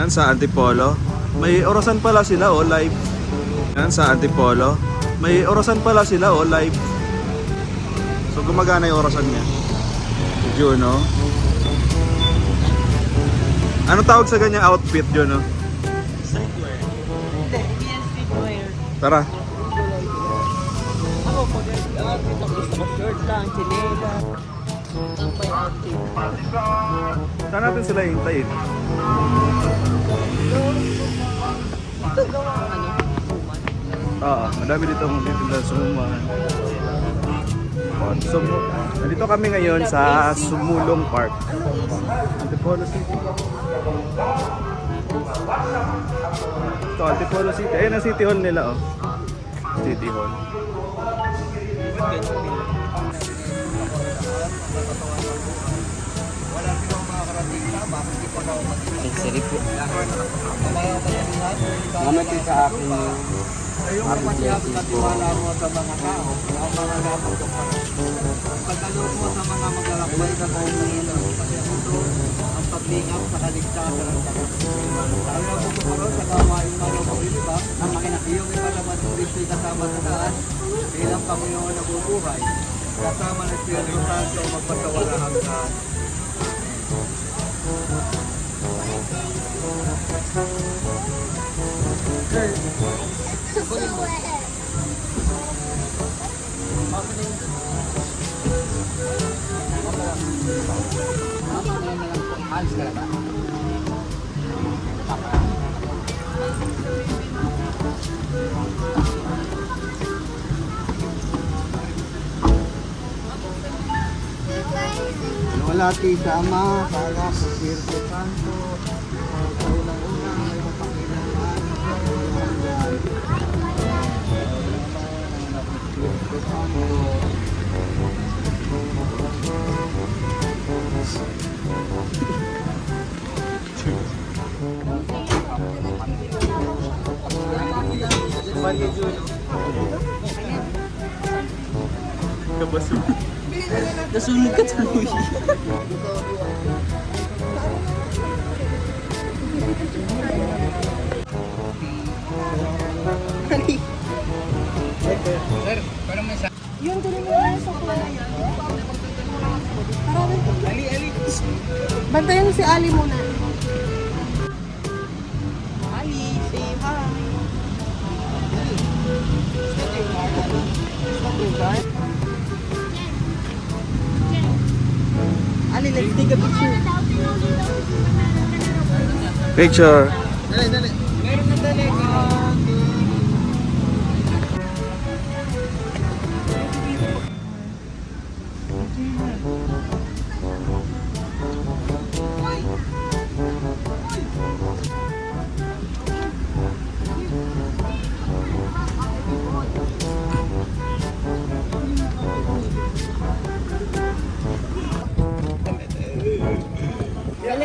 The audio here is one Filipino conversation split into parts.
Yan sa Antipolo. May orasan pala sila o live. Yan sa Antipolo. May orasan pala sila o live. So gumagana yung orasan niya. Juno. Ano tawag sa ganyang outfit, Juno? Streetwear. Hindi, hindi yan streetwear. Tara. Ako, pag outfit ako, gusto ko short lang, chinela. Tampay outfit. Saan natin sila hintayin? Ito gawa ano, suman. Oo, madami dito ang titinda suman. Nandito kami ngayon sa Sumulong Park. Antipolo City. Ito, Antipolo City. Ayun ang City Hall nila, oh. City Hall. Sorry po. Mamati sa akin yung pagkakasiyapit at tiwala mo sa mga tao, ang mga dapat ko pa. Pagkaloob mo sa mga maglalakbay sa Panginoon, kasi ito ang paglingap sa kaligtasan ng Panginoon. Tayo na po kumaroon sa gawain marumuli, di ba? Ang iyong ipalaman ng Kristo'y kasama sa taas, bilang Panginoon na bubuhay. Kasama ng Espiritu Santo ay magpatawala hanggang. Wala sa Ama, sa Anak, sa Espiritu Santo, sa unang-unang may mapakinaman, Espiritu Santo. Kabasog. Nasunog ka tuloy. Yun, tuloy mo na sa kuha na yan. Ali. Bantayan mo si Ali muna. Ali, say hi. Ali, let's take a picture. Picture. Dali. Meron na dali.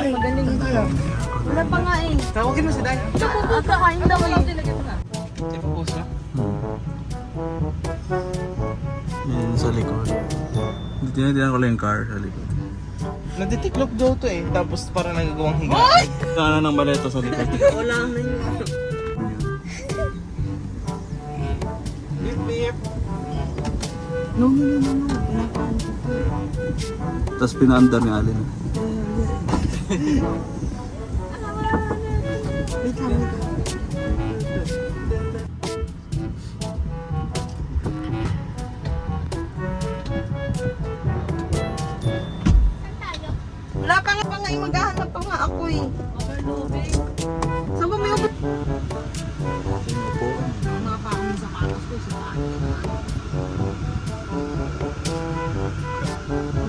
Magaling. Wala pa nga eh. Tawagin mo si Day. Kakain daw eh. Di ba puso? Yan sa likod. Tinitinan ko lang yung car sa likod. Naditiklop daw to eh. Tapos parang nagagawang higa. Sana ng baleta sa likod. Wala na yun. Bip. No. Pinapaan ko pa. Tapos pinaandar ni Alin. Wait lang. Wala pa nga maghahanap pa nga ako eh. Saan ba may ubot? Mga pa akong sapatos ko sa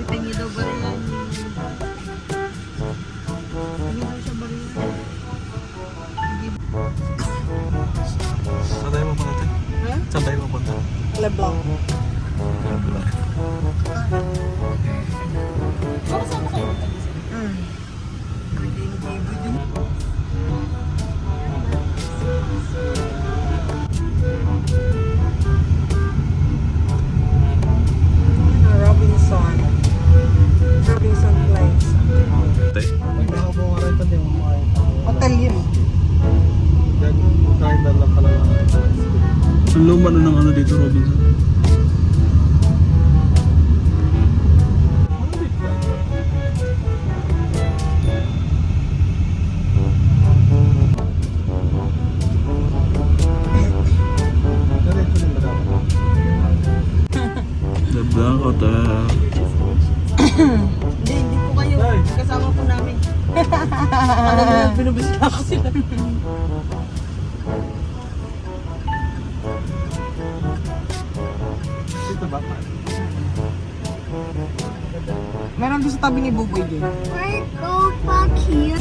tingi daw ba rin yan? Tingi daw siya ba rin yan? Saan tayo mapunta? Ha? Saan tayo mapunta? Leblanc. Robinson Place. Tay. Hotel yun. Ang luma na ng ano dito, Robinson. The Blanc Hotel. Hindi po kayo. Kasama po namin. Ano na yan, binubisita ko sila. Dito ba? Meron doon sa tabi ni Buboy din. Why go back here?